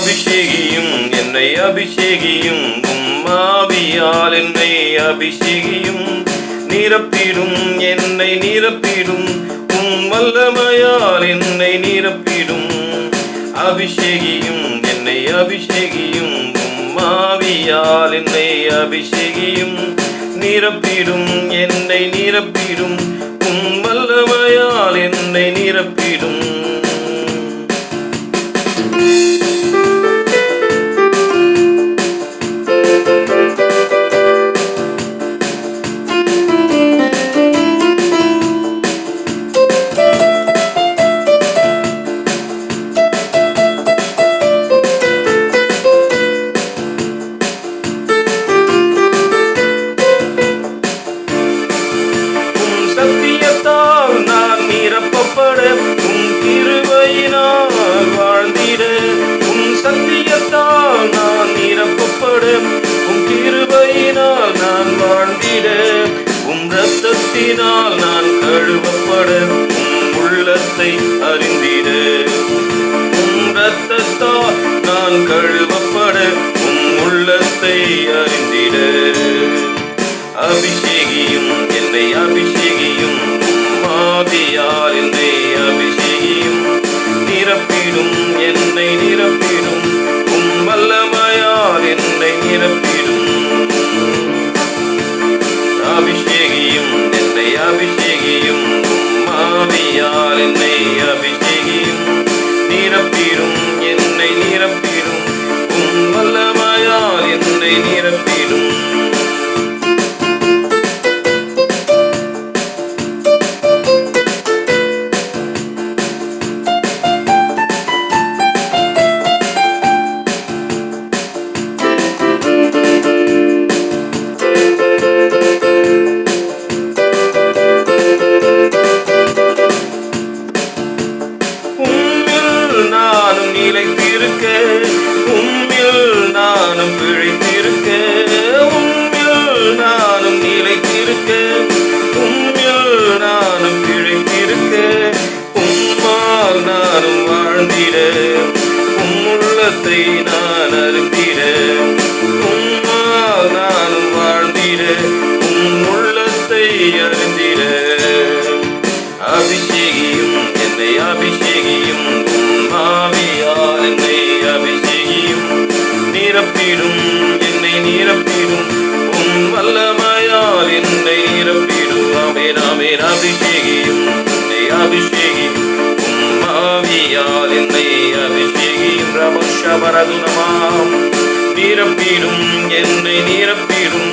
அபிஷேகியும் என்னை அபிஷேகியும் ஆவியால் என்னை அபிஷேகியும் நிரப்பிடும் என்னை நிரப்பிடும் வல்லமையால் என்னை நிரப்பிடும் அபிஷேகியும் என்னை அபிஷேகியும் ஆவியால் என்னை அபிஷேகியும் நிரப்பிடும் என்னை நிரப்பிடும் வல்லமையால் என்னை நிரப்பிடும் கிருபையினால் வாழ்ந்திட சத்தியத்தால் நான் நிரப்பப்பட கிருபையினால் நான் வாழ்ந்திட இரத்தத்தினால் நான் கழுவப்பட உள்ளத்தை அறிந்திட இரத்தத்தால் நான் கழுவப்பட உள்ளத்தை அறிந்திட அபிஷேகியும் என்னை அபிஷேகியும் ஆவியால் என்னை அபிஷேகியும் நிரப்பிடும் என்னை நிரப்பிடும் வல்லமையால் என்னை நிரப்பிடும் அபிஷேகியும் என்னை அபிஷேகியும் ஆவியால் என்னை அபிஷேகியும் நிரப்பிடும் என்னை நிரப்பிடும் வல்லமையால் என்னை நிரப்பிடும் நானும் நிலைத்திருக்க உம்மில் நானும் பிழைத்திருக்க உம்மில் நானும் நிலைத்திருக்க உம்மில் நானும் பிழைத்திருக்க உம்மால் நானும் வாழ்ந்திட உள்ளத்தை நான் அறிந்திட உம்மால் நானும் வாழ்ந்திட உள்ளத்தை அறிந்திட அபிஷேகியும் என்னை அபிஷேகியும் ஆவியால் என்னை அபிஷேகியும் நிரப்பிடும் என்னை நிரப்பிடும் வல்லமையால் என்னை நிரப்பிடும் ஆமென் ஆமென் அபிஷேகியும் என்னை அபிஷேகியும் ஆவியால் என்னை அபிஷேகியும் ரமஷபரதுனமாம் நிரப்பிடும் என்னை நிரப்பிடும்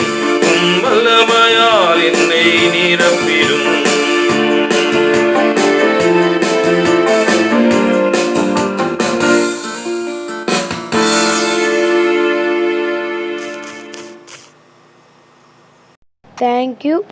வல்லமையால் என்னை நிரப்பிடும் Thank you.